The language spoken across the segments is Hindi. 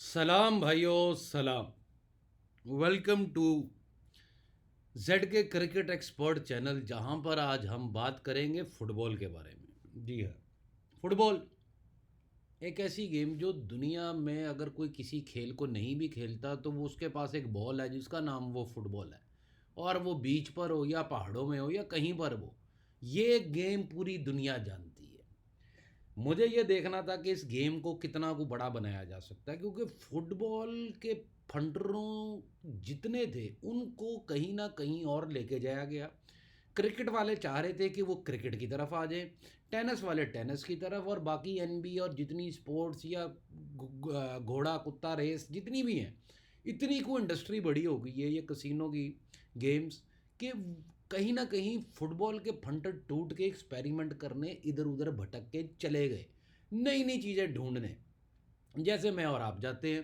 सलाम भाइयों सलाम। वेलकम टू जेड के क्रिकेट एक्सपर्ट चैनल, जहां पर आज हम बात करेंगे फुटबॉल के बारे में। जी हाँ, फुटबॉल एक ऐसी गेम जो दुनिया में अगर कोई किसी खेल को नहीं भी खेलता तो वो उसके पास एक बॉल है जिसका नाम वो फुटबॉल है। और वो बीच पर हो या पहाड़ों में हो या कहीं पर हो, ये गेम पूरी दुनिया जानती है। मुझे ये देखना था कि इस गेम को कितना को बड़ा बनाया जा सकता है, क्योंकि फुटबॉल के फंडरों जितने थे उनको कहीं ना कहीं और लेके जाया गया। क्रिकेट वाले चाह रहे थे कि वो क्रिकेट की तरफ आ जाए, टेनिस वाले टेनिस की तरफ, और बाकी एनबी और जितनी स्पोर्ट्स या घोड़ा कुत्ता रेस जितनी भी हैं, इतनी को इंडस्ट्री बड़ी हो गई है ये कसिनो की गेम्स के। कहीं ना कहीं फुटबॉल के फंटर टूट के एक्सपेरिमेंट करने इधर उधर भटक के चले गए, नई नई चीज़ें ढूंढने। जैसे मैं और आप जाते हैं।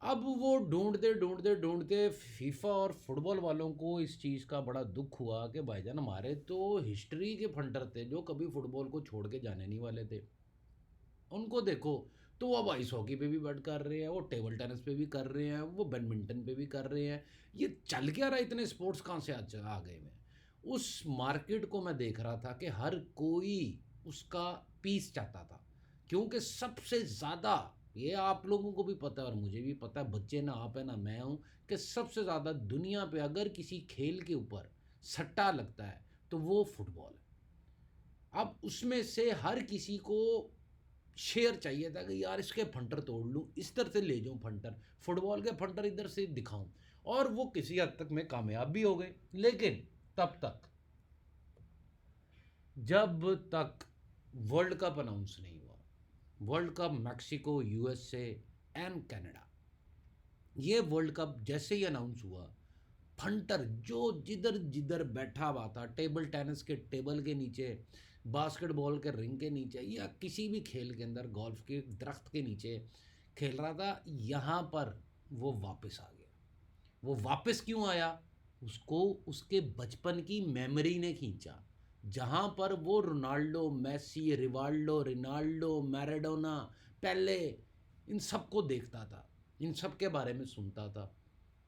अब वो ढूंढते ढूंढते ढूंढते फीफा और फुटबॉल वालों को इस चीज़ का बड़ा दुख हुआ कि भाईजान, हमारे तो हिस्ट्री के फंटर थे जो कभी फुटबॉल को छोड़ के जाने नहीं वाले थे। उनको देखो, तो वो अब आइस हॉकी पे भी बैट कर रहे हैं, वो टेबल टेनिस पे भी कर रहे हैं, वो बैडमिंटन पे भी कर रहे हैं। ये चल क्या रहा है? इतने स्पोर्ट्स कहाँ से आ गए में? उस मार्केट को मैं देख रहा था कि हर कोई उसका पीस चाहता था, क्योंकि सबसे ज़्यादा, ये आप लोगों को भी पता है और मुझे भी पता है, बच्चे ना आप है ना मैं हूँ, कि सबसे ज़्यादा दुनिया पे अगर किसी खेल के ऊपर सट्टा लगता है तो वो फुटबॉल है। अब उसमें से हर किसी को शेयर चाहिए था कि यार इसके फंटर तोड़ लूँ, इस तरह से ले जाऊँ फंटर, फुटबॉल के फंटर इधर से दिखाऊं। और वो किसी हद तक में कामयाब भी हो गए। लेकिन तब तक, जब तक वर्ल्ड कप अनाउंस नहीं हुआ, world cup Mexico, USA and Canada, ये वर्ल्ड कप जैसे ही अनाउंस हुआ, फंटर जो जिधर जिधर बैठा हुआ था, टेबल टेनिस के टेबल के नीचे, बास्केटबॉल के रिंग के नीचे, या किसी भी खेल के अंदर, गोल्फ के दरख्त के नीचे खेल रहा था, यहाँ पर वो वापस आ गया। वो वापस क्यों आया? उसको उसके बचपन की मेमोरी ने खींचा, जहाँ पर वो Ronaldo, Messi, Rivaldo, Rinaldo, Maradona, पेले, इन सबको देखता था, इन सब के बारे में सुनता था,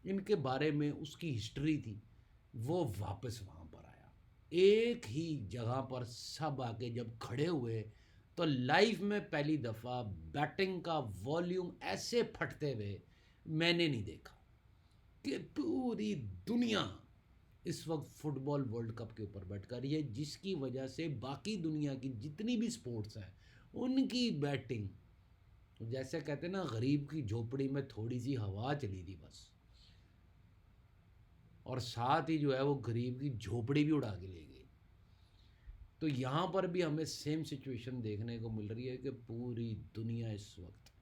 इनके बारे में उसकी हिस्ट्री थी। वो वापस वहाँ पर आया, एक ही जगह पर सब आके जब खड़े हुए, तो लाइफ में पहली दफ़ा बैटिंग का वॉल्यूम ऐसे फटते हुए मैंने नहीं देखा कि पूरी दुनिया इस वक्त फुटबॉल वर्ल्ड कप के ऊपर बैठ कर रही है, जिसकी वजह से बाकी दुनिया की जितनी भी स्पोर्ट्स हैं उनकी बैटिंग, जैसे कहते हैं ना, गरीब की झोपड़ी में थोड़ी सी हवा चली थी बस, और साथ ही जो है वो गरीब की झोपड़ी भी उड़ा के ले गई। तो यहाँ पर भी हमें सेम सिचुएशन देखने को मिल रही है कि पूरी दुनिया इस वक्त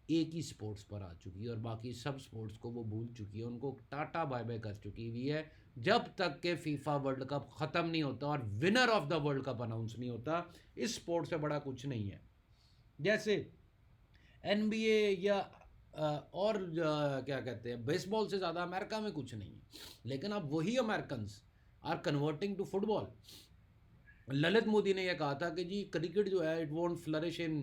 एक ही स्पोर्ट्स पर आ चुकी है और बाकी सब स्पोर्ट्स को वो भूल चुकी है, उनको टाटा बाय बाय कर चुकी हुई है। जब तक के फीफा वर्ल्ड कप ख़त्म नहीं होता और winner of the world cup announce नहीं होता, इस स्पोर्ट से बड़ा कुछ नहीं है। जैसे एनबीए या और क्या कहते हैं, बेसबॉल से ज़्यादा अमेरिका में कुछ नहीं है। लेकिन अब वही American are converting to football. Lalit Modi ने यह कहा था कि जी क्रिकेट जो है, इट वॉन्ट फ्लरिश इन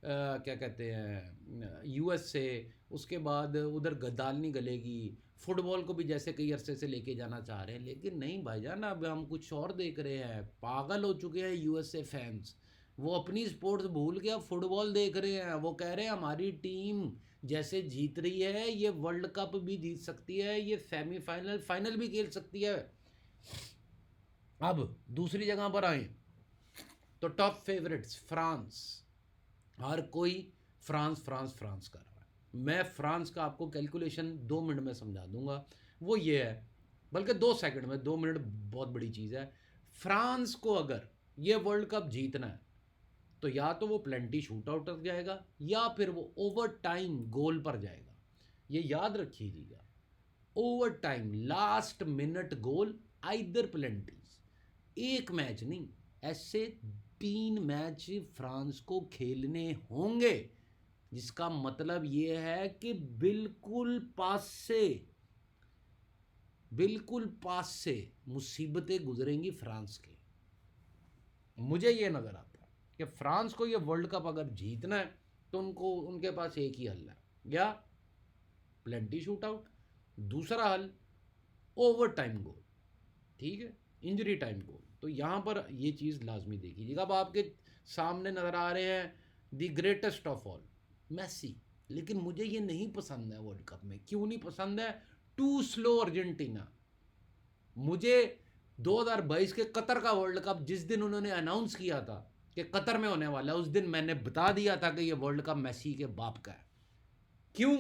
क्या कहते हैं, यूएस से, उसके बाद उधर दाल नहीं गलेगी। फुटबॉल को भी जैसे कई अरसे से लेके जाना चाह रहे हैं, लेकिन नहीं भाईजान, अब हम कुछ और देख रहे हैं। पागल हो चुके हैं यूएसए फैंस, वो अपनी स्पोर्ट्स भूल के अब फुटबॉल देख रहे हैं। वो कह रहे हैं हमारी टीम जैसे जीत रही है, ये वर्ल्ड कप भी जीत सकती है, ये सेमीफाइनल फाइनल भी खेल सकती है। अब दूसरी जगह पर आए तो टॉप फेवरेट्स फ्रांस, हर कोई फ्रांस फ्रांस फ्रांस कर रहा है। मैं फ्रांस का आपको कैलकुलेशन 2 मिनट में समझा दूंगा। वो ये है, बल्कि 2 सेकंड में, 2 मिनट बहुत बड़ी चीज़ है। फ्रांस को अगर ये वर्ल्ड कप जीतना है तो या तो वो प्लेंटी शूट आउट तक जाएगा या फिर वो ओवर टाइम गोल पर जाएगा। ये याद रखिएगा, ओवर टाइम लास्ट मिनट गोल, आइदर प्लेंटीज। एक मैच नहीं, ऐसे 3 मैच फ्रांस को खेलने होंगे, जिसका मतलब ये है कि बिल्कुल पास से, बिल्कुल पास से मुसीबतें गुजरेंगी फ्रांस के। मुझे ये नज़र आता है कि फ्रांस को ये वर्ल्ड कप अगर जीतना है तो उनको, उनके पास एक ही हल है, या प्लेंटी शूट आउट, दूसरा हल ओवर टाइम गोल, ठीक है, इंजरी टाइम गोल। तो यहाँ पर ये चीज़ लाजमी देखिएगा। अब आपके सामने नज़र आ रहे हैं the greatest of all Messi, लेकिन मुझे ये नहीं पसंद है वर्ल्ड कप में। क्यों नहीं पसंद है? Too slow Argentina. मुझे 2022 के कतर का वर्ल्ड कप जिस दिन उन्होंने अनाउंस किया था कि कतर में होने वाला है, उस दिन मैंने बता दिया था कि ये वर्ल्ड कप मैसी के बाप का है। क्यों?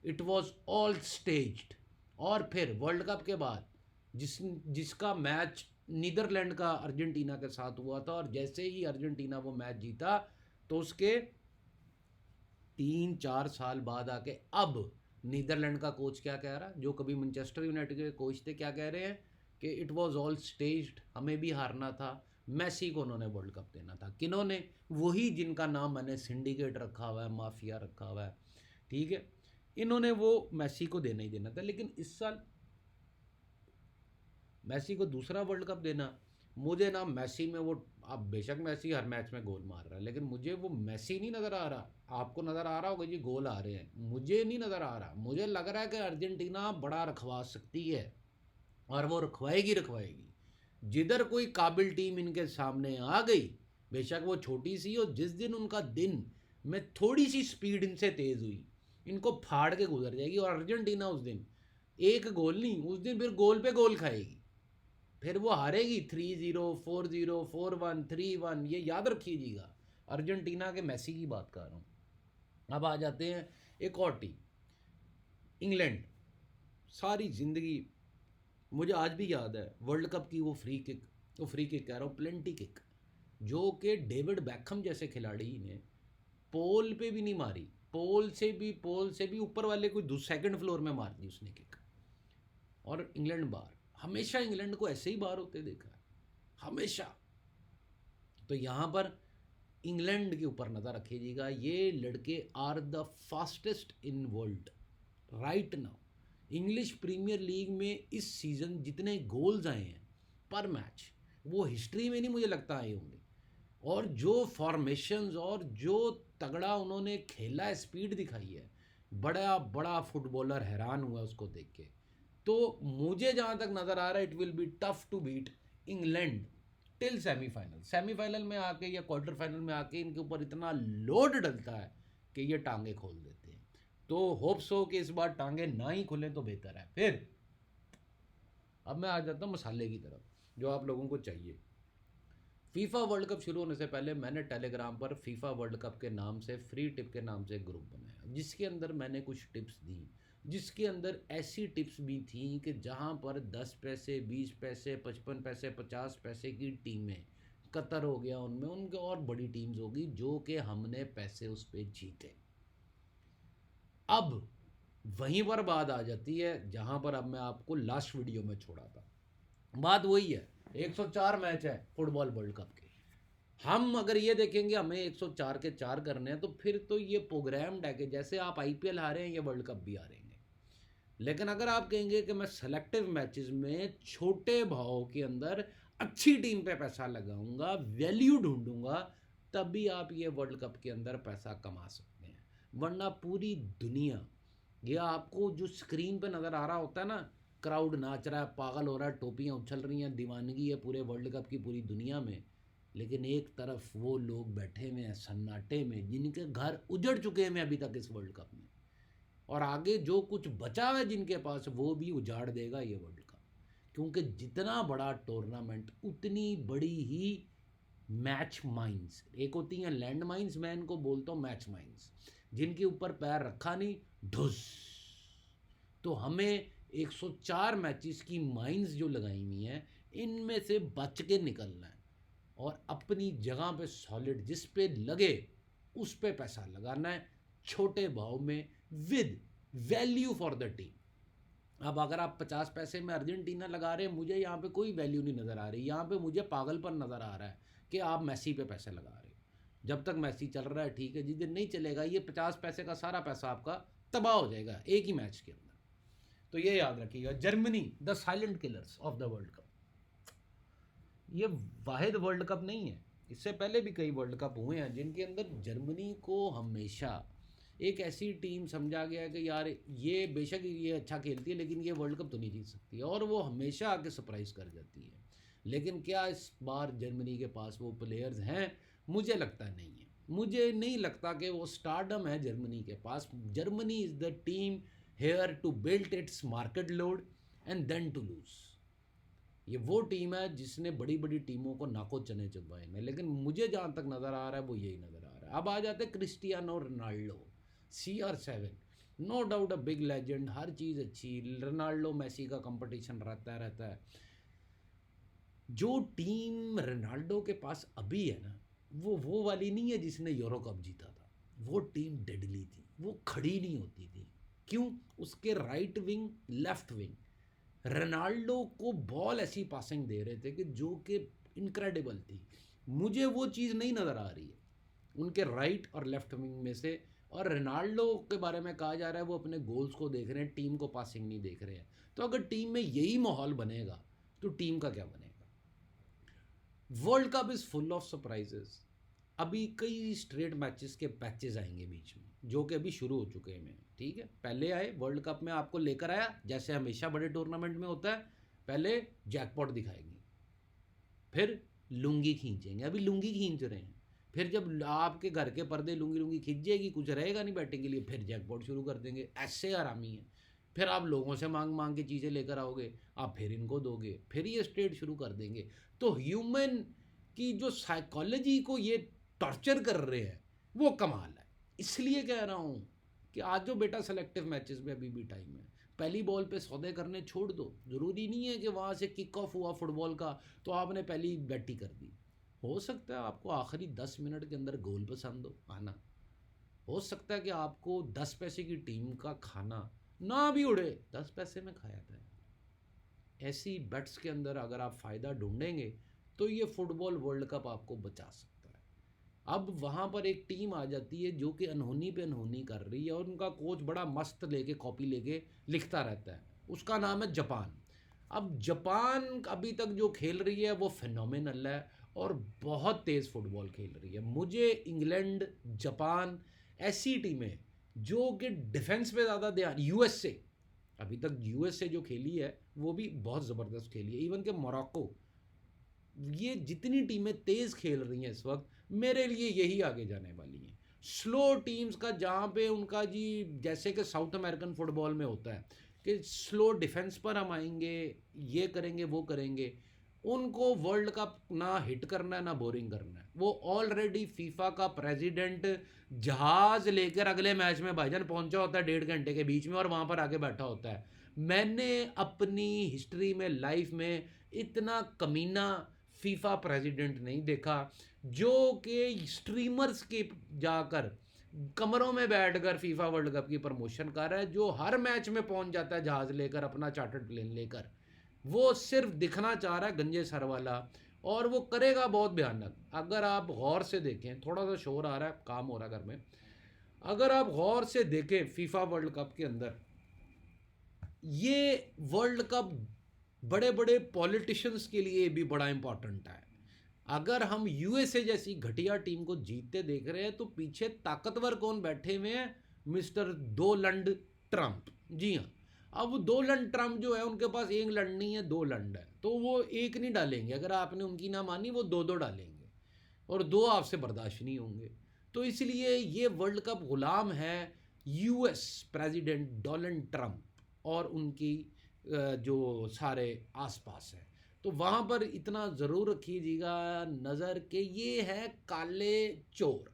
It was all staged. और फिर वर्ल्ड कप के बाद जिसका मैच नीदरलैंड का अर्जेंटीना के साथ हुआ था, और जैसे ही अर्जेंटीना वो मैच जीता तो उसके 3-4 साल बाद आके अब नीदरलैंड का कोच क्या कह रहा है, जो कभी मैनचेस्टर यूनाइटेड के कोच थे, क्या कह रहे हैं कि इट वाज ऑल स्टेज्ड, हमें भी हारना था, मैसी को उन्होंने वर्ल्ड कप देना था। किन्होंने? वही जिनका नाम मैंने सिंडिकेट रखा हुआ है, माफिया रखा हुआ है, ठीक है, इन्होंने वो मैसी को देना ही देना था। लेकिन इस साल मैसी को दूसरा वर्ल्ड कप देना, मुझे ना मैसी में वो, अब बेशक मैसी हर मैच में गोल मार रहा है, लेकिन मुझे वो मैसी नहीं नज़र आ रहा। आपको नज़र आ रहा होगा जी गोल आ रहे हैं, मुझे नहीं नज़र आ रहा। मुझे लग रहा है कि अर्जेंटीना बड़ा रखवा सकती है, और वो रखवाएगी रखवाएगी। जिधर कोई काबिल टीम इनके सामने आ गई, बेशक वो छोटी सी हो, जिस दिन उनका दिन में थोड़ी सी स्पीड इनसे तेज़ हुई, इनको फाड़ के गुजर जाएगी। और अर्जेंटीना उस दिन एक गोल नहीं, उस दिन फिर गोल पे गोल खाएगी, फिर वो हारेगी 3-0, 4-0, 4-1, 3-1। ये याद रखिएगा, अर्जेंटीना के मैसी की बात कर रहा हूँ। अब आ जाते हैं एक और टीम, इंग्लैंड। सारी ज़िंदगी मुझे आज भी याद है वर्ल्ड कप की वो फ्री किक कह रहा हूँ, प्लेंटी किक, जो कि डेविड बैकहम जैसे खिलाड़ी ने पोल पे भी नहीं मारी, पोल से भी ऊपर वाले कोई सेकंड फ्लोर में मार दी उसने किक, और इंग्लैंड बाहर। हमेशा इंग्लैंड को ऐसे ही बाहर होते देखा है, हमेशा। तो यहाँ पर इंग्लैंड के ऊपर नज़र रखिएगा। ये लड़के are the fastest in world right now. English Premier League में इस सीज़न जितने गोल्स आए हैं पर मैच, वो हिस्ट्री में नहीं मुझे लगता आए होंगे। और जो फॉर्मेशंस और जो तगड़ा उन्होंने खेला है, स्पीड दिखाई है, बड़ा बड़ा फुटबॉलर हैरान हुआ उसको देख के। तो मुझे जहाँ तक नज़र आ रहा है, it will be tough to beat England till semifinal में आके या क्वार्टर फाइनल में आके इनके ऊपर इतना लोड डलता है कि ये टांगे खोल देते हैं। तो होप्स हो कि इस बार टांगे ना ही खुले तो बेहतर है। फिर अब मैं आ जाता हूँ मसाले की तरफ, जो आप लोगों को चाहिए। फीफा वर्ल्ड कप शुरू होने से पहले मैंने टेलीग्राम पर फीफा वर्ल्ड कप के नाम से, फ्री टिप के नाम से एक ग्रुप बनाया, जिसके अंदर मैंने कुछ टिप्स दी, जिसके अंदर ऐसी टिप्स भी थी कि जहां पर 10 पैसे, 20 पैसे, 55 पैसे, 50 पैसे की टीमें, कतर हो गया उनमें, उनके और बड़ी टीम्स होगी, जो कि हमने पैसे उस पर जीते। अब वहीं पर बात आ जाती है जहां पर अब मैं आपको लास्ट वीडियो में छोड़ा था। बात वही है, 104 मैच है फुटबॉल वर्ल्ड कप के। हम अगर ये देखेंगे हमें 104 के 4 करने हैं, तो फिर तो ये प्रोग्राम्ड है कि जैसे आप आईपीएल हारे हैं, ये वर्ल्ड कप भी हारेंगे। लेकिन अगर आप कहेंगे कि मैं सेलेक्टिव मैचेस में छोटे भाव के अंदर अच्छी टीम पे पैसा लगाऊंगा, वैल्यू ढूंढूंगा, तभी आप ये वर्ल्ड कप के अंदर पैसा कमा सकते हैं। वरना पूरी दुनिया, ये आपको जो स्क्रीन पे नज़र आ रहा होता है ना, क्राउड नाच रहा है, पागल हो रहा है, टोपियाँ उछल रही हैं, दीवानगी है पूरे वर्ल्ड कप की पूरी दुनिया में, लेकिन एक तरफ वो लोग बैठे हुए हैं सन्नाटे में, जिनके घर उजड़ चुके हैं अभी तक इस वर्ल्ड कप में, और आगे जो कुछ बचा है जिनके पास, वो भी उजाड़ देगा ये वर्ल्ड कप। क्योंकि जितना बड़ा टूर्नामेंट उतनी बड़ी ही मैच माइंस, एक होती हैं लैंड माइंस, मैं इनको बोलता हूँ मैच माइंस, जिनके ऊपर पैर रखा नहीं ढुस। तो हमें 104 मैचेस की माइंस जो लगाई हुई हैं, इनमें से बच के निकलना है, और अपनी जगह पे सॉलिड जिस पे लगे उस पे पैसा लगाना है, छोटे भाव में, with value for the team. अब अगर आप 50 पैसे में अर्जेंटीना लगा रहे हैं, मुझे यहाँ पे कोई वैल्यू नहीं नज़र आ रही, यहाँ पे मुझे पागलपन नज़र आ रहा है कि आप मैसी पे पैसे लगा रहे हो। जब तक मैसी चल रहा है ठीक है, जिस दिन नहीं चलेगा, ये 50 पैसे का सारा पैसा आपका तबाह हो जाएगा एक ही मैच के अंदर। तो ये याद रखिएगा, Germany the silent killers of the world cup. ये वाहिद वर्ल्ड कप नहीं है, इससे पहले भी कई वर्ल्ड कप हुए हैं जिनके अंदर जर्मनी को हमेशा एक ऐसी टीम समझा गया कि यार ये बेशक ये अच्छा खेलती है लेकिन ये वर्ल्ड कप तो नहीं जीत सकती है, और वो हमेशा आके सरप्राइज़ कर जाती है। लेकिन क्या इस बार जर्मनी के पास वो प्लेयर्स हैं? मुझे लगता नहीं है। मुझे नहीं लगता कि वो स्टारडम है जर्मनी के पास। Germany is the team here to build its market load and then to lose. ये वो टीम है जिसने बड़ी बड़ी टीमों को नाको चने चबवाए हैं, लेकिन मुझे जहाँ तक नज़र आ रहा है वो यही नज़र आ रहा है। अब आ जाते Cristiano Ronaldo, CR7, no doubt a big legend, हर चीज़ अच्छी, रोनाल्डो मेसी का कंपटीशन रहता है। जो टीम रोनाल्डो के पास अभी है ना, वो वाली नहीं है जिसने यूरो कप जीता था। वो टीम डेडली थी, वो खड़ी नहीं होती थी। क्यों? उसके right wing, left wing Ronaldo को बॉल ऐसी पासिंग दे रहे थे कि जो कि इनक्रेडिबल थी। मुझे वो चीज़ नहीं नज़र आ रही है उनके राइट और लेफ्ट विंग में से। और रोनाल्डो के बारे में कहा जा रहा है वो अपने गोल्स को देख रहे हैं, टीम को पासिंग नहीं देख रहे हैं। तो अगर टीम में यही माहौल बनेगा तो टीम का क्या बनेगा? World cup is full of surprises. अभी कई स्ट्रेट मैचेस के पैचेस आएंगे बीच में, जो कि अभी शुरू हो चुके हैं। ठीक है, पहले आए वर्ल्ड कप में आपको लेकर आया, जैसे हमेशा बड़े टूर्नामेंट में होता है, पहले जैकपॉट दिखाएंगे, फिर लुंगी खींचेंगे, अभी लुंगी खींच रहे हैं। फिर जब आपके घर के पर्दे लुंगी लुंगी खींच जाएगी, कुछ रहेगा नहीं बैटिंग के लिए, फिर जैकपॉट शुरू कर देंगे। ऐसे आरामी है। फिर आप लोगों से मांग मांग के चीज़ें लेकर आओगे, आप फिर इनको दोगे, फिर ये स्ट्रेट शुरू कर देंगे। तो ह्यूमन की जो साइकोलॉजी को ये टॉर्चर कर रहे हैं वो कमाल है। इसलिए कह रहा हूँ कि आज जो बेटा सेलेक्टिव मैचेस में अभी भी टाइम है, पहली बॉल पे सौदे करने छोड़ दो। ज़रूरी नहीं है कि वहाँ से किक ऑफ हुआ फुटबॉल का तो आपने पहली बैटी कर दी। हो सकता है आपको आखिरी 10 मिनट के अंदर गोल पसंद हो आना। हो सकता है कि आपको 10 पैसे की टीम का खाना ना भी उड़े, 10 पैसे में खाया था। ऐसी बेट्स के अंदर अगर आप फ़ायदा ढूंढेंगे तो ये फुटबॉल वर्ल्ड कप आपको बचा सकता है। अब वहाँ पर एक टीम आ जाती है जो कि अनहोनी पे अनहोनी कर रही है, और उनका कोच बड़ा मस्त लेके कॉपी लेके लिखता रहता है। उसका नाम है जापान। अब जापान अभी तक जो खेल रही है वो फिनोमिनल है और बहुत तेज़ फुटबॉल खेल रही है। मुझे इंग्लैंड, जापान, ऐसी टीमें जो कि डिफेंस पे ज़्यादा ध्यान, USA, अभी तक USA जो खेली है वो भी बहुत ज़बरदस्त खेली है। इवन के मोरक्को, ये जितनी टीमें तेज़ खेल रही हैं इस वक्त, मेरे लिए यही आगे जाने वाली हैं। स्लो टीम्स का जहाँ पे उनका जी, जैसे कि साउथ अमेरिकन फुटबॉल में होता है कि स्लो डिफेंस पर हम आएंगे, ये करेंगे वो करेंगे, उनको वर्ल्ड कप ना हिट करना है ना बोरिंग करना है। वो ऑलरेडी फीफा का प्रेसिडेंट जहाज़ लेकर अगले मैच में भाईजान पहुंचा होता है 1.5 घंटे के बीच में, और वहाँ पर आके बैठा होता है। मैंने अपनी हिस्ट्री में, लाइफ में, इतना कमीना फीफा प्रेसिडेंट नहीं देखा जो कि स्ट्रीमर्स के जाकर कमरों में बैठकर फीफा वर्ल्ड कप की प्रमोशन कर रहा है, जो हर मैच में पहुंच जाता है जहाज़ लेकर, अपना चार्टर्ड प्लेन लेकर। वो सिर्फ दिखना चाह रहा है गंजे सर वाला, और वो करेगा बहुत भयानक। अगर आप गौर से देखें, थोड़ा सा शोर आ रहा है, काम हो रहा है घर में, अगर आप गौर से देखें फीफा वर्ल्ड कप के अंदर, ये वर्ल्ड कप बड़े बड़े पॉलिटिशियंस के लिए भी बड़ा इंपॉर्टेंट है। अगर हम USA जैसी घटिया टीम को जीतते देख रहे हैं तो पीछे ताकतवर कौन बैठे हुए हैं? Mister Donald Trump. जी हाँ, अब डोनाल्ड ट्रंप जो है उनके पास एक लंड नहीं है, दो लंड है। तो वो एक नहीं डालेंगे, अगर आपने उनकी ना मानी वो दो दो डालेंगे, और दो आपसे बर्दाश्त नहीं होंगे। तो इसलिए ये वर्ल्ड कप गुलाम है US प्रेसिडेंट डोनाल्ड ट्रंप और उनकी जो सारे आसपास है। तो वहाँ पर इतना ज़रूर रखिएगा नज़र कि ये है काले चोर।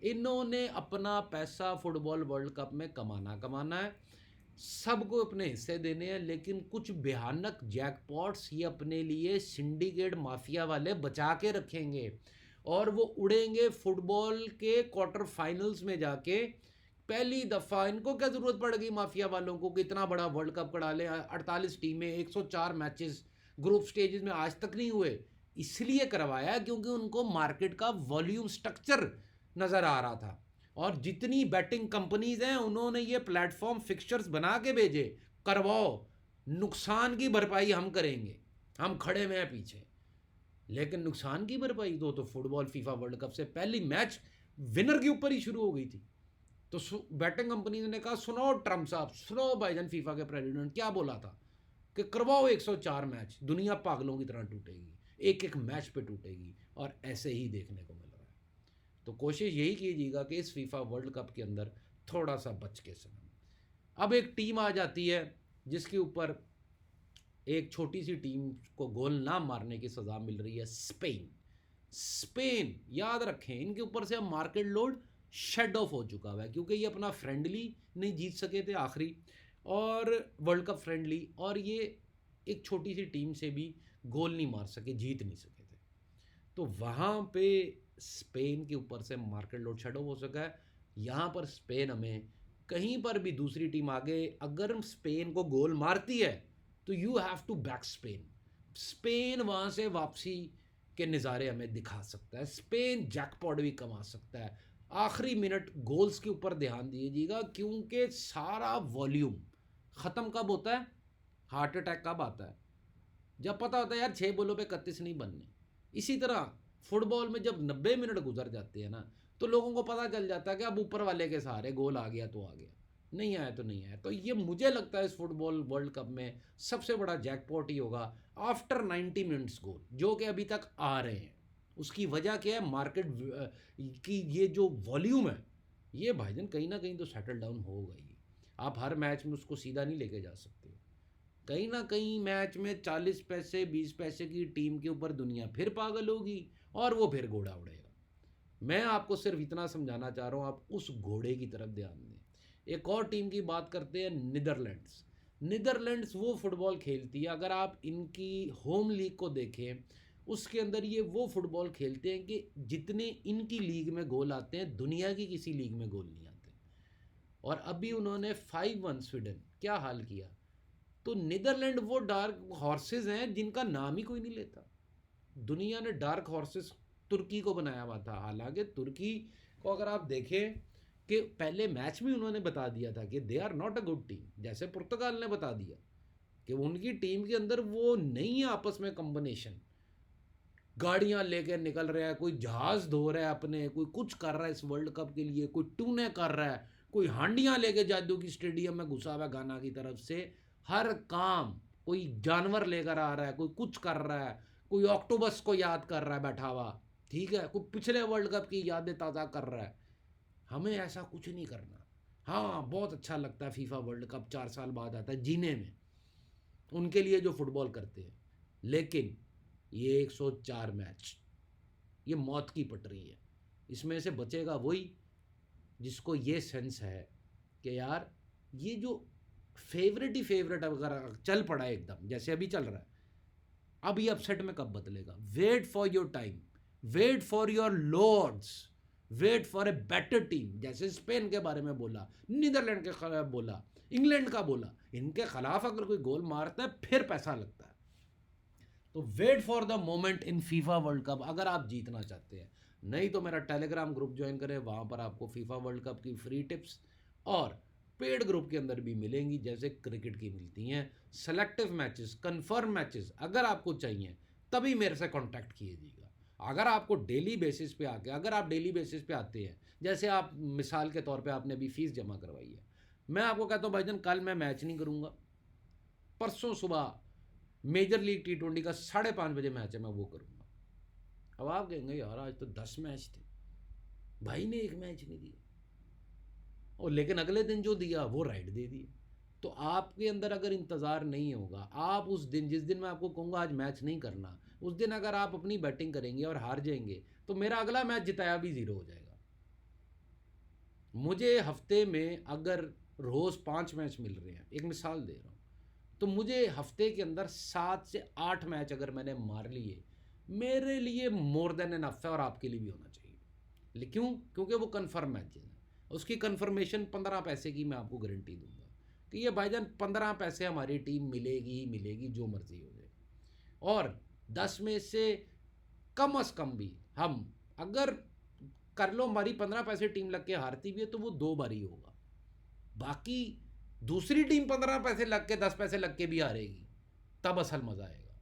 इन्होंने अपना पैसा फुटबॉल वर्ल्ड कप में कमाना है, सबको अपने हिस्से देने हैं, लेकिन कुछ भयानक जैकपॉट्स ये अपने लिए सिंडिकेट माफिया वाले बचा के रखेंगे, और वो उड़ेंगे फुटबॉल के क्वार्टर फाइनल्स में जाके। पहली दफ़ा इनको क्या ज़रूरत पड़ गई माफिया वालों को कि इतना बड़ा वर्ल्ड कप करा लें? 48 टीमें, 104 मैचेस ग्रुप स्टेजेस में आज तक नहीं हुए। इसलिए करवाया क्योंकि उनको मार्केट का वॉल्यूम स्ट्रक्चर नज़र आ रहा था, और जितनी बैटिंग कंपनीज हैं उन्होंने ये प्लेटफॉर्म फिक्सचर्स बना के भेजे, करवाओ, नुकसान की भरपाई हम करेंगे, हम खड़े में हैं पीछे। लेकिन नुकसान की भरपाई तो फुटबॉल फीफा वर्ल्ड कप से पहली मैच विनर के ऊपर ही शुरू हो गई थी। तो बैटिंग कंपनी ने कहा सुनो ट्रम्प साहब, सुनो भाईजान फीफा के प्रेसिडेंट, क्या बोला था कि करवाओ 104 मैच, दुनिया पागलों की तरह टूटेगी, एक एक मैच पे टूटेगी, और ऐसे ही देखने को मिल रहा है। तो कोशिश यही कीजिएगा कि इस फीफा वर्ल्ड कप के अंदर थोड़ा सा बच के समय। अब एक टीम आ जाती है जिसके ऊपर एक छोटी सी टीम को गोल ना मारने की सज़ा मिल रही है, स्पेन। स्पेन, याद रखें, इनके ऊपर से अब मार्केट लोड शेड ऑफ हो चुका है, क्योंकि ये अपना फ्रेंडली नहीं जीत सके थे आखिरी, और वर्ल्ड कप फ्रेंडली, और ये एक छोटी सी टीम से भी गोल नहीं मार सके, जीत नहीं सके थे। तो वहाँ पे स्पेन के ऊपर से मार्केट लोड शेड ऑफ हो सका है। यहाँ पर स्पेन हमें कहीं पर भी दूसरी टीम आगे अगर स्पेन को गोल मारती है तो you have to back Spain. Spain वहाँ से वापसी के नज़ारे हमें दिखा सकता है, स्पेन जैकपॉट भी कमा सकता है। आखिरी मिनट गोल्स के ऊपर ध्यान दीजिएगा, क्योंकि सारा वॉल्यूम ख़त्म कब होता है? हार्ट अटैक कब आता है? जब पता होता है यार 6 बॉलों पे 31 नहीं बनने। इसी तरह फुटबॉल में जब 90 मिनट गुजर जाते हैं ना, तो लोगों को पता चल जाता है कि अब ऊपर वाले के सहारे गोल आ गया तो आ गया, नहीं आया तो नहीं आया। तो ये मुझे लगता है इस फुटबॉल वर्ल्ड कप में सबसे बड़ा जैकपॉट ही होगा आफ्टर 90 मिनट्स गोल, जो कि अभी तक आ रहे हैं। उसकी वजह क्या है? मार्केट की ये जो वॉल्यूम है, ये भाईजान कहीं ना कहीं तो सेटल डाउन हो गई। आप हर मैच में उसको सीधा नहीं लेके जा सकते। कहीं ना कहीं मैच में 40 पैसे 20 पैसे की टीम के ऊपर दुनिया फिर पागल होगी और वो फिर घोड़ा उड़ेगा। मैं आपको सिर्फ इतना समझाना चाह रहा हूँ, आप उस घोड़े की तरफ ध्यान दें। एक और टीम की बात करते हैं, नीदरलैंड्स। नीदरलैंड्स वो फुटबॉल खेलती है, अगर आप इनकी होम लीग को देखें उसके अंदर ये वो फुटबॉल खेलते हैं कि जितने इनकी लीग में गोल आते हैं दुनिया की किसी लीग में गोल नहीं आते। और अभी उन्होंने 5-1 स्वीडन क्या हाल किया। तो नीदरलैंड वो डार्क हॉर्सेस हैं जिनका नाम ही कोई नहीं लेता। दुनिया ने डार्क हॉर्सेस तुर्की को बनाया हुआ था, हालांकि तुर्की को अगर आप देखें कि पहले मैच में उन्होंने बता दिया था कि they are not a good team, जैसे पुर्तगाल ने बता दिया कि उनकी टीम के अंदर वो नहीं है आपस में कॉम्बिनेशन। गाड़ियां लेकर निकल रहा है, कोई जहाज़ धो रहा है अपने, कोई कुछ कर रहा है इस वर्ल्ड कप के लिए, कोई टूने कर रहा है, कोई हांडियां लेके जादू की स्टेडियम में घुसा हुआ है गाना की तरफ से। हर काम, कोई जानवर लेकर आ रहा है, कोई कुछ कर रहा है, कोई ऑक्टोबस को याद कर रहा है बैठा हुआ, ठीक है, कोई पिछले वर्ल्ड कप की यादें ताज़ा कर रहा है। हमें ऐसा कुछ नहीं करना। हाँ, बहुत अच्छा लगता है फीफा वर्ल्ड कप 4 साल बाद आता है जीने में, उनके लिए जो फुटबॉल करते हैं, लेकिन ये 104 मैच, ये मौत की पटरी है। इसमें से बचेगा वही जिसको ये सेंस है कि यार ये जो फेवरेट ही फेवरेट अगर चल पड़ा है एकदम जैसे अभी चल रहा है, अब ये अपसेट में कब बदलेगा? Wait for your time, wait for your lords, wait for a better team. जैसे स्पेन के बारे में बोला, नीदरलैंड के खिलाफ बोला, इंग्लैंड का बोला, इनके खिलाफ अगर कोई गोल मारता है फिर पैसा लगता है। तो wait for the moment in FIFA World Cup अगर आप जीतना चाहते हैं। नहीं तो मेरा टेलीग्राम ग्रुप ज्वाइन करें, वहाँ पर आपको फीफा वर्ल्ड कप की फ्री टिप्स और पेड ग्रुप के अंदर भी मिलेंगी, जैसे क्रिकेट की मिलती हैं। सेलेक्टिव मैचेस, कंफर्म मैचेस अगर आपको चाहिए तभी मेरे से कांटेक्ट कीजिएगा। अगर आपको डेली बेसिस पे आके, अगर आप डेली बेसिस पे आते हैं, जैसे आप मिसाल के तौर पे आपने अभी फीस जमा करवाई है, मैं आपको कहता हूँ भाईजान कल मैं मैच नहीं करूँगा, परसों सुबह मेजर लीग T20 का 5:30 बजे मैच है, मैं वो करूँगा। अब आप कहेंगे यार आज तो 10 मैच थे, भाई ने एक मैच नहीं दिया, और लेकिन अगले दिन जो दिया वो राइट दे दिया। तो आपके अंदर अगर इंतज़ार नहीं होगा, आप उस दिन, जिस दिन मैं आपको कहूँगा आज मैच नहीं करना, उस दिन अगर आप अपनी बैटिंग करेंगे और हार जाएंगे तो मेरा अगला मैच जिताया भी ज़ीरो हो जाएगा। मुझे हफ्ते में अगर रोज़ 5 मैच मिल रहे हैं, एक मिसाल दे रहा हूँ, तो मुझे हफ्ते के अंदर 7 से 8 मैच अगर मैंने मार लिए, मेरे लिए मोर देन एनफ है, और आपके लिए भी होना चाहिए। क्यों? क्योंकि वो कन्फर्म मैच है, उसकी कन्फर्मेशन 15 पैसे की मैं आपको गारंटी दूंगा कि ये भाईजान 15 पैसे हमारी टीम मिलेगी ही मिलेगी, जो मर्जी हो जाए। और 10 में से कम भी हम अगर कर लो, हमारी 15 पैसे टीम लग के हारती भी है तो वो 2 बार ही होगा। बाकी दूसरी टीम 15 पैसे लग के 10 पैसे लग के भी हारेगी, तब असल मज़ा आएगा।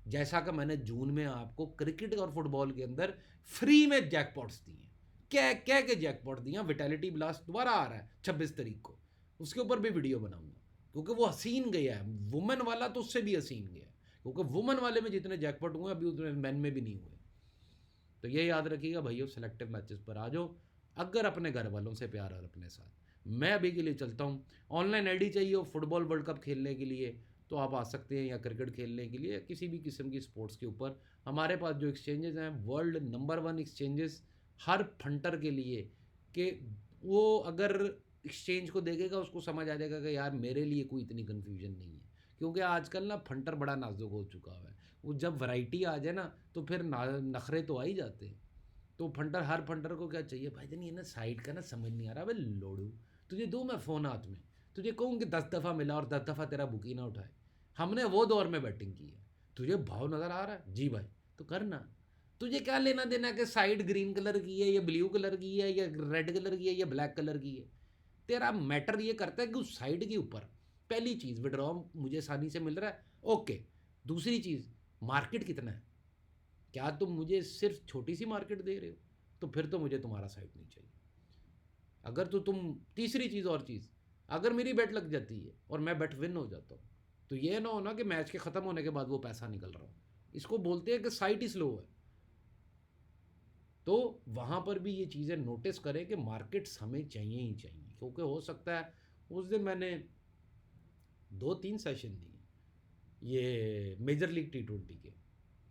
जैसा कि मैंने जून में आपको क्रिकेट और फुटबॉल के अंदर फ्री में जैकपॉट्स दिए, कह के जैकपॉट दिया। विटैलिटी ब्लास्ट दोबारा आ रहा है 26 तारीख को, उसके ऊपर भी वीडियो बनाऊंगा, क्योंकि वो हसीन गया है। वुमेन वाला तो उससे भी हसीन गया है, क्योंकि वुमेन वाले में जितने जैकपॉट हुए अभी उतने मैन में भी नहीं हुए। तो ये याद रखिएगा भाइयों, सेलेक्टिव मैचेस पर आ जाओ अगर अपने घर वालों से प्यार और अपने साथ। मैं अभी के लिए चलता हूँ। ऑनलाइन आईडी चाहिए हो फुटबॉल वर्ल्ड कप खेलने के लिए तो आप आ सकते हैं, या क्रिकेट खेलने के लिए, या किसी भी किस्म की स्पोर्ट्स के ऊपर। हमारे पास जो एक्सचेंजेस हैं वर्ल्ड नंबर 1 एक्सचेंजेस हर फंटर के लिए, कि वो अगर एक्सचेंज को देखेगा उसको समझ आ जाएगा कि यार मेरे लिए कोई इतनी कन्फ्यूजन नहीं है। क्योंकि आजकल ना फंटर बड़ा नाजुक हो चुका है। वो जब वैरायटी आ जाए ना तो फिर नखरे तो आ ही जाते हैं। तो फंटर, हर फंटर को क्या चाहिए भाई, नहीं है ना साइड का ना समझ नहीं आ रहा। अबे लोड़ू, तुझे दूँ मैं फ़ोन हाथ में, तुझे कहूँ कि 10 दफ़ा मिला और 10 दफ़ा तेरा बुक ही ना उठाए। हमने वो दौर में बैटिंग की है। तुझे भाव नज़र आ रहा है जी भाई, तो करना। तुझे क्या लेना देना कि साइड ग्रीन कलर की है या ब्लू कलर की है या रेड कलर की है या ब्लैक कलर की है। तेरा मैटर ये करता है कि उस साइड के ऊपर पहली चीज़ विड्रॉ मुझे आसानी से मिल रहा है, ओके। दूसरी चीज़, मार्केट कितना है। क्या तुम मुझे सिर्फ छोटी सी मार्केट दे रहे हो, तो फिर तो मुझे तुम्हारा साइड नहीं चाहिए। अगर तो तुम, तीसरी चीज़ और चीज़, अगर मेरी बेट लग जाती है और मैं बेट विन हो जाता हूँ, तो ये ना हो ना कि मैच के ख़त्म होने के बाद वो पैसा निकल रहा हो। इसको बोलते हैं कि साइट ही स्लो है। तो वहाँ पर भी ये चीज़ें नोटिस करें कि मार्केट्स हमें चाहिए ही चाहिए। क्योंकि हो सकता है, उस दिन मैंने 2-3 सेशन दिए ये मेजर लीग T20 के।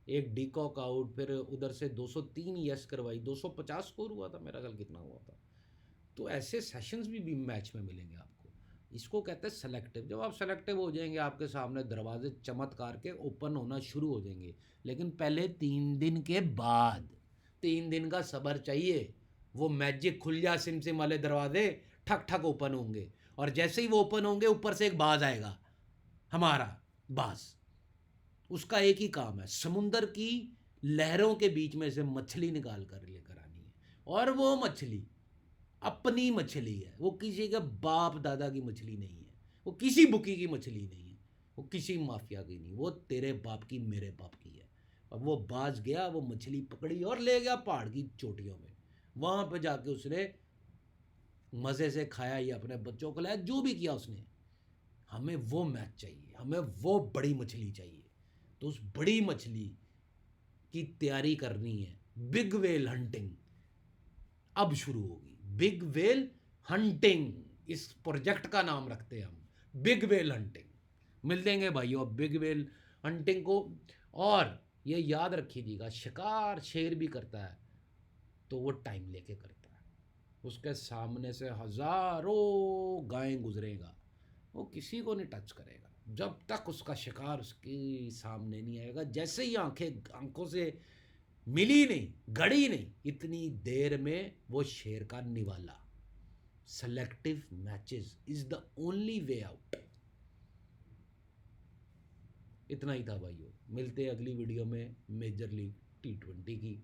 एक डीकॉक आउट, फिर उधर से 203 यस करवाई, 250 स्कोर हुआ था मेरा, कल कितना हुआ था। तो ऐसे सेशंस भी मैच में मिलेंगे आपको। इसको कहते हैं सेलेक्टिव। जब आप सेलेक्टिव हो जाएंगे, आपके सामने दरवाजे चमत्कार के ओपन होना शुरू हो जाएंगे। लेकिन पहले 3 दिन के बाद, 3 दिन का सब्र चाहिए। वो मैजिक खुल जा सिम सिम वाले दरवाजे ठक ठक ओपन होंगे, और जैसे ही वो ओपन होंगे ऊपर से एक बाज आएगा, हमारा बाज। उसका एक ही काम है, समुंदर की लहरों के बीच में से मछली निकाल कर लेकर आनी है। और वो मछली अपनी मछली है, वो किसी के बाप दादा की मछली नहीं है, वो किसी बुकी की मछली नहीं है, वो किसी माफिया की नहीं, वो तेरे बाप की मेरे बाप की है। अब वो बाज गया, वो मछली पकड़ी और ले गया पहाड़ की चोटियों में। वहां पर जाके उसने मज़े से खाया, या अपने बच्चों को लाया, जो भी किया उसने। हमें वो मैच चाहिए, हमें वो बड़ी मछली चाहिए। तो उस बड़ी मछली की तैयारी करनी है। बिग वेल हंटिंग अब शुरू होगी। बिग वेल हंटिंग, इस प्रोजेक्ट का नाम रखते हैं हम, बिग वेल हंटिंग। मिल देंगे भाइयों अब बिग वेल हंटिंग को। और ये याद रखिएगा, शिकार शेर भी करता है तो वो टाइम लेके करता है। उसके सामने से हजारों गायें गुजरेगा, वो किसी को नहीं टच करेगा जब तक उसका शिकार उसके सामने नहीं आएगा। जैसे ही आंखों से मिली नहीं, गड़ी नहीं, इतनी देर में वो शेर का निवाला। Selective matches is the only way out. इतना ही था भाइयों, मिलते हैं अगली वीडियो में। मेजर लीग T20 की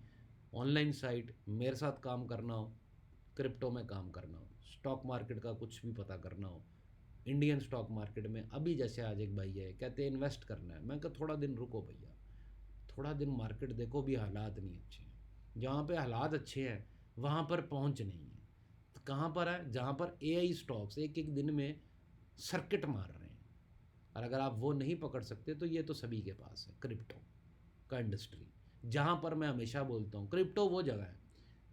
ऑनलाइन साइट, मेरे साथ काम करना हो, क्रिप्टो में काम करना हो, स्टॉक मार्केट का कुछ भी पता करना हो, इंडियन स्टॉक मार्केट में अभी जैसे आज एक भाई है कहते हैं इन्वेस्ट करना है, मैं कहा थोड़ा दिन रुको भैया, थोड़ा दिन मार्केट देखो, भी हालात नहीं अच्छे हैं। जहाँ पे हालात अच्छे हैं वहाँ पर पहुँच नहीं है। तो कहाँ पर है, जहाँ पर AI स्टॉक्स एक एक दिन में सर्किट मार रहे हैं। और अगर आप वो नहीं पकड़ सकते तो ये तो सभी के पास है, क्रिप्टो का इंडस्ट्री। जहाँ पर मैं हमेशा बोलता हूँ क्रिप्टो वो जगह है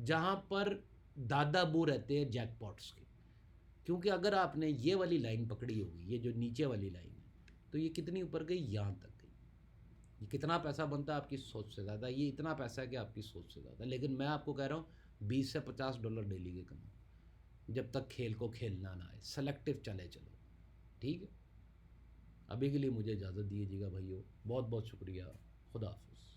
जहाँ पर दादा बू रहते हैं जैकपॉट्स के। क्योंकि अगर आपने ये वाली लाइन पकड़ी होगी, ये जो नीचे वाली लाइन है, तो ये कितनी ऊपर गई, यहाँ तक गई। ये कितना पैसा बनता है आपकी सोच से ज़्यादा, ये इतना पैसा है कि आपकी सोच से ज़्यादा। लेकिन मैं आपको कह रहा हूँ $20 से $50 डेली के कमाओ, जब तक खेल को खेलना ना आए, सेलेक्टिव चले चलो। ठीक है, अभी के लिए मुझे इजाज़त दीजिएगा भाइयों, बहुत बहुत शुक्रिया। खुदा हाफिज़।